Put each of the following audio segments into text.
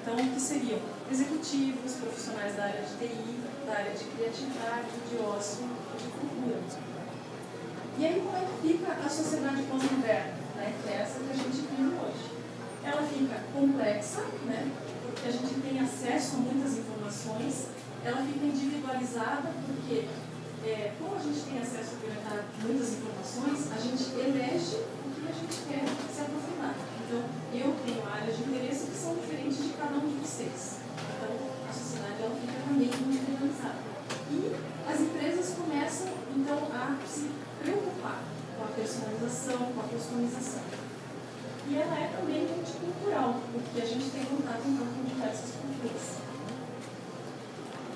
Então, que seriam executivos, profissionais da área de TI, da área de criatividade, de ócio e de cultura. E aí, como é que fica a sociedade pós-moderna, né, que é essa que a gente vive hoje? Ela fica complexa, né, porque a gente tem acesso a muitas informações, ela fica individualizada porque, como a gente tem acesso a muitas informações, a gente elege o que a gente quer se aprofundar. Então, eu tenho áreas de interesse que são diferentes de cada um de vocês. Então, a sociedade ela fica também individualizada. E as empresas começam, então, a se preocupar com a personalização, com a customização. E ela é também multicultural, porque a gente tem contato então, com diversas culturas.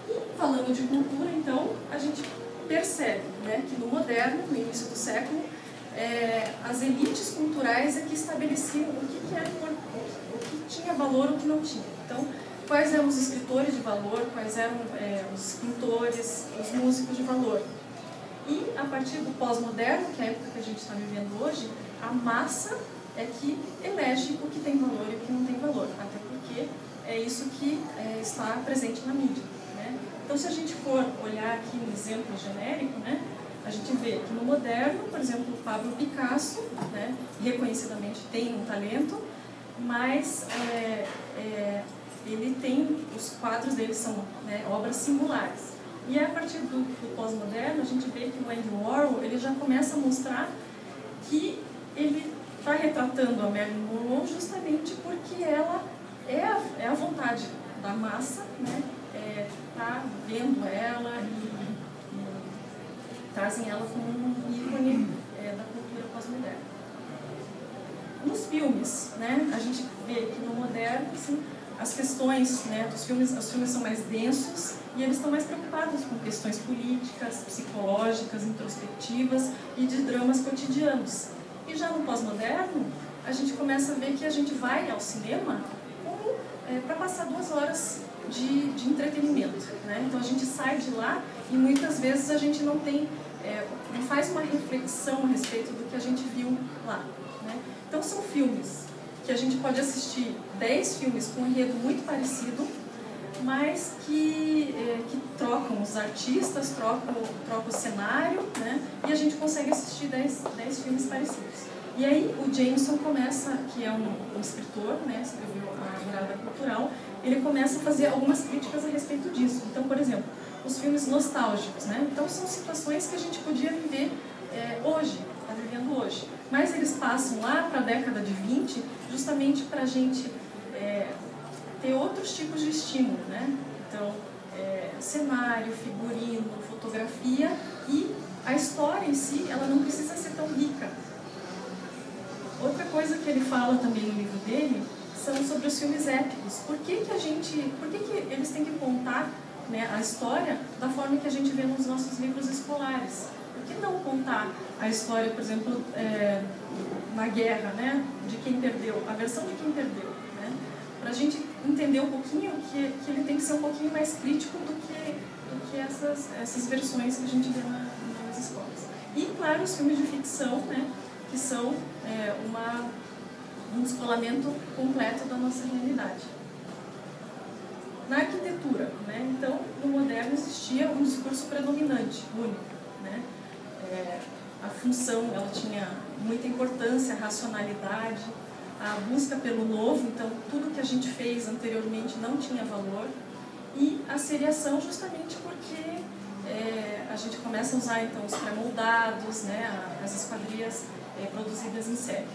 E falando de cultura, então, a gente percebe, né, que no moderno, no início do século, as elites culturais é que estabeleciam o que tinha valor e o que não tinha. Então, quais eram os escritores de valor, quais eram os pintores, os músicos de valor. E, a partir do pós-moderno, que é a época que a gente está vivendo hoje, a massa é que elege o que tem valor e o que não tem valor, até porque é isso que está presente na mídia, né? Então, se a gente for olhar aqui um exemplo genérico, né, a gente vê que no moderno, por exemplo, o Pablo Picasso, né, reconhecidamente tem um talento, mas ele tem, os quadros dele são, né, obras singulares. E a partir do pós-moderno, a gente vê que o Andy Warhol ele já começa a mostrar que ele está retratando a Marilyn Monroe justamente porque ela é a vontade da massa, né? Tá vendo ela e trazem ela como um ícone da cultura pós-moderna. Nos filmes, né, a gente vê que no moderno, assim, as questões, né, dos filmes, os filmes são mais densos e eles estão mais preocupados com questões políticas, psicológicas, introspectivas e de dramas cotidianos. E já no pós-moderno, a gente começa a ver que a gente vai ao cinema para passar 2 horas de entretenimento, né? Então a gente sai de lá e muitas vezes a gente não tem, não faz uma reflexão a respeito do que a gente viu lá, né? Então são filmes que a gente pode assistir 10 filmes com um enredo muito parecido, mas que trocam os artistas, trocam o cenário, né? E a gente consegue assistir 10 filmes parecidos. E aí o Jameson começa, que é um escritor, né, escreveu a Virada Cultural, ele começa a fazer algumas críticas a respeito disso. Então, por exemplo, os filmes nostálgicos, né? Então são situações que a gente podia viver hoje, está vivendo hoje. Mas eles passam lá para a década de 20, justamente para a gente ter outros tipos de estímulo, né? Então, cenário, figurino, fotografia e a história em si, ela não precisa ser tão rica. Outra coisa que ele fala também no livro dele são sobre os filmes épicos. Por que eles têm que contar, né, a história da forma que a gente vê nos nossos livros escolares? Por que não contar a história, por exemplo, na guerra, né, de quem perdeu, a versão de quem perdeu, né? Para a gente entender um pouquinho que ele tem que ser um pouquinho mais crítico do que essas versões que a gente vê nas escolas. E, claro, os filmes de ficção, né, que são um descolamento completo da nossa realidade. Na arquitetura, né, então, no moderno existia um discurso predominante, único, né? A função, ela tinha muita importância, a racionalidade, a busca pelo novo, então tudo que a gente fez anteriormente não tinha valor, e a seriação justamente porque a gente começa a usar então os pré-moldados, né, as esquadrias produzidas em série.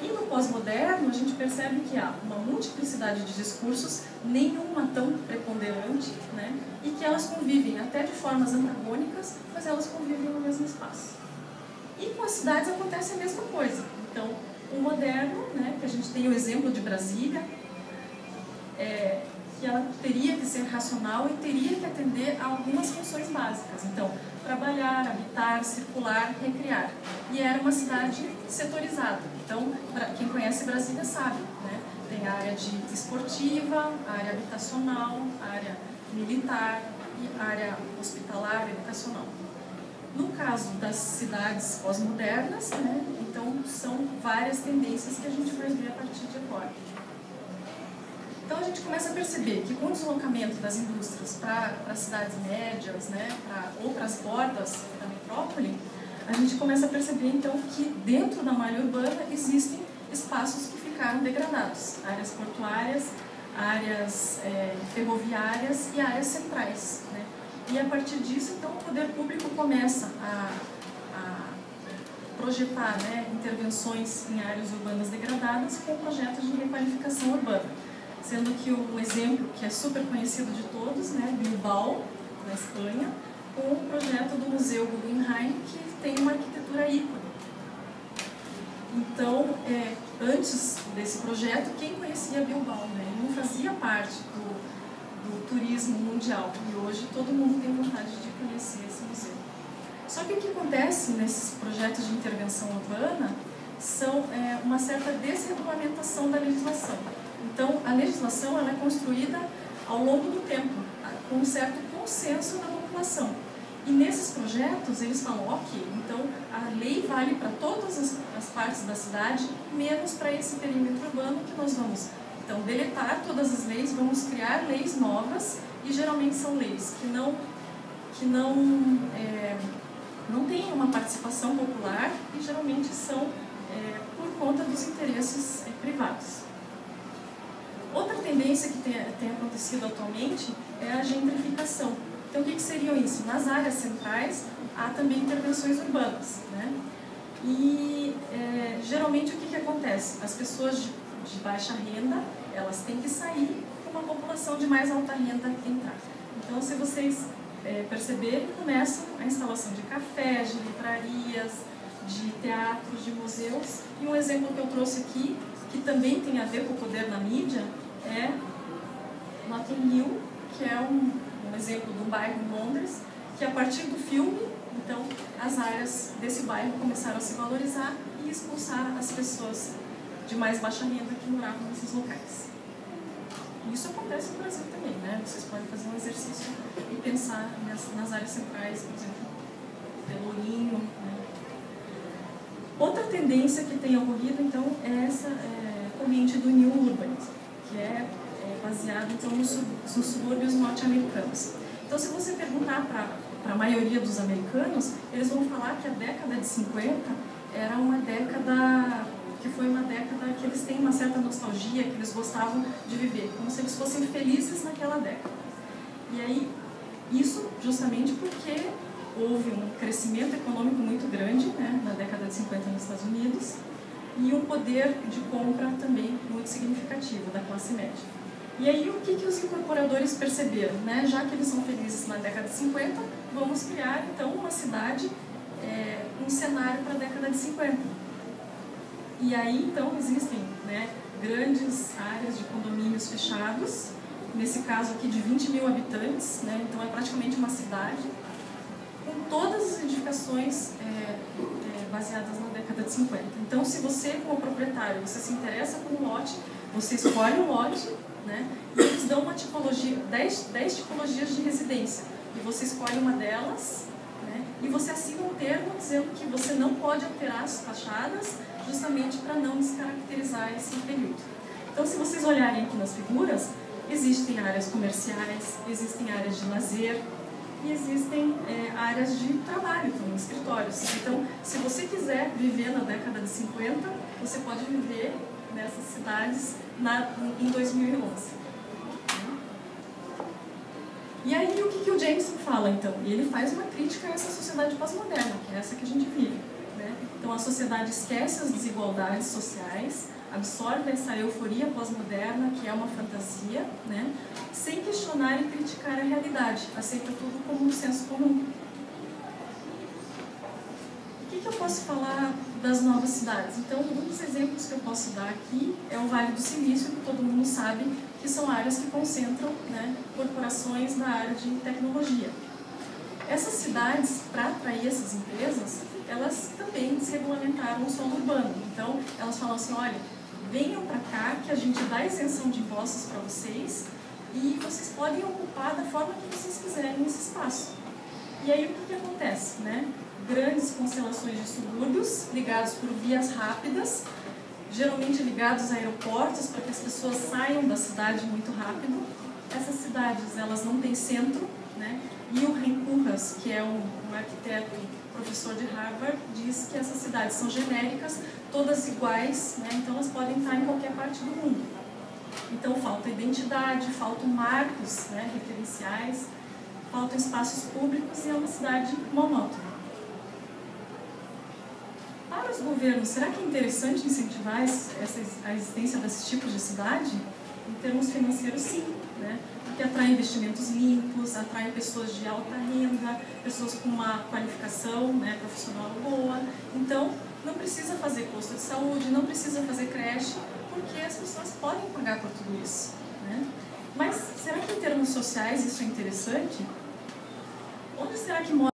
E no pós-moderno a gente percebe que há uma multiplicidade de discursos, nenhuma tão preponderante, né, e que elas convivem até de formas antagônicas, mas elas convivem no mesmo espaço. E com as cidades acontece a mesma coisa. Então, o moderno, né, que a gente tem o exemplo de Brasília, que ela teria que ser racional e teria que atender a algumas funções básicas. Então, trabalhar, habitar, circular, recriar. E era uma cidade setorizada. Então, quem conhece Brasília sabe, né? Tem a área esportiva, a área habitacional, a área militar e a área hospitalar, educacional. No caso das cidades pós-modernas, né, então são várias tendências que a gente vai ver a partir de agora. Então a gente começa a perceber que com o deslocamento das indústrias para cidades médias, né, ou para as bordas da metrópole, a gente começa a perceber então que dentro da malha urbana existem espaços que ficaram degradados, áreas portuárias, áreas ferroviárias e áreas centrais, né? E a partir disso, então, o poder público começa a projetar, né, intervenções em áreas urbanas degradadas com projetos de requalificação urbana. Sendo que um exemplo que é super conhecido de todos, né, Bilbao, na Espanha, com o projeto do Museu Guggenheim, que tem uma arquitetura ícone. Então, antes desse projeto, quem conhecia Bilbao? Né? Ele não fazia parte do turismo mundial, e hoje todo mundo tem vontade de conhecer esse museu. Só que o que acontece nesses projetos de intervenção urbana são uma certa desregulamentação da legislação. Então, a legislação ela é construída ao longo do tempo, com um certo consenso da população. E nesses projetos, eles falam, ok, então a lei vale para todas as partes da cidade, menos para esse perímetro urbano que nós vamos, então, deletar todas as leis, vamos criar leis novas, e geralmente são leis que não têm uma participação popular e geralmente são por conta dos interesses privados. Outra tendência que tem acontecido atualmente é a gentrificação. Então, o que seriam isso? Nas áreas centrais, há também intervenções urbanas, né? E, geralmente, o que acontece? As pessoas de baixa renda, elas têm que sair para uma população de mais alta renda entrar. Então, se vocês perceberem, começam a instalação de cafés, de livrarias, de teatros, de museus. E um exemplo que eu trouxe aqui, que também tem a ver com o poder na mídia, é Notting Hill, que é um exemplo de um bairro em Londres, que a partir do filme, então, as áreas desse bairro começaram a se valorizar e expulsar as pessoas de mais baixa renda que moravam nesses locais. Isso acontece no Brasil também, né? Vocês podem fazer um exercício e pensar nas áreas centrais, por exemplo, Pelourinho, né? Outra tendência que tem ocorrido, então, é essa corrente do New Urbanism, que é baseado então, nos subúrbios norte-americanos. Então, se você perguntar para a maioria dos americanos, eles vão falar que a década de 50 era uma década que foi uma década que eles têm uma certa nostalgia, que eles gostavam de viver, como se eles fossem felizes naquela década. E aí, isso justamente porque houve um crescimento econômico muito grande, né, na década de 50 nos Estados Unidos, e um poder de compra também muito significativo da classe média. E aí, o que os incorporadores perceberam? Né? Já que eles são felizes na década de 50, vamos criar, então, uma cidade, um cenário para a década de 50. E aí, então, existem, né, grandes áreas de condomínios fechados, nesse caso aqui de 20 mil habitantes, né? Então é praticamente uma cidade, com todas as edificações baseadas na década de 50. Então, se você, como proprietário, você se interessa por um lote, você escolhe um lote, né? E eles dão uma tipologia, 10 tipologias de residência, e você escolhe uma delas, né? E você assina um termo dizendo que você não pode alterar as fachadas, justamente para não descaracterizar esse período. Então, se vocês olharem aqui nas figuras, existem áreas comerciais, existem áreas de lazer e existem áreas de trabalho, como escritórios. Então, se você quiser viver na década de 50, você pode viver nessas cidades em 2011. E aí, o que o Jameson fala, então? E ele faz uma crítica a essa sociedade pós-moderna, que é essa que a gente vive, né? Então, a sociedade esquece as desigualdades sociais, absorve essa euforia pós-moderna, que é uma fantasia, né? Sem questionar e criticar a realidade, aceita tudo como um senso comum. O que eu posso falar das novas cidades? Então, um dos exemplos que eu posso dar aqui é o Vale do Silício, que todo mundo sabe que são áreas que concentram, né, corporações na área de tecnologia. Essas cidades, para atrair essas empresas, elas também desregulamentaram o solo urbano. Então, elas falam assim, olha, venham para cá que a gente dá isenção de impostos para vocês e vocês podem ocupar da forma que vocês quiserem esse espaço. E aí, o que acontece, né? Grandes constelações de subúrbios ligados por vias rápidas, geralmente ligados a aeroportos, para que as pessoas saiam da cidade muito rápido. Essas cidades, elas não têm centro, né? E o Ren Koolhaas, que é um arquiteto, professor de Harvard, diz que essas cidades são genéricas, todas iguais, né? Então elas podem estar em qualquer parte do mundo. Então falta identidade, faltam marcos, né, referenciais, faltam espaços públicos e é uma cidade monótona. Para os governos, será que é interessante incentivar a existência desses tipos de cidade? Em termos financeiros, sim, né? Porque atrai investimentos limpos, atrai pessoas de alta renda, pessoas com uma qualificação, né, profissional boa. Então, não precisa fazer posto de saúde, não precisa fazer creche, porque as pessoas podem pagar por tudo isso, né? Mas será que em termos sociais isso é interessante? Onde será que mora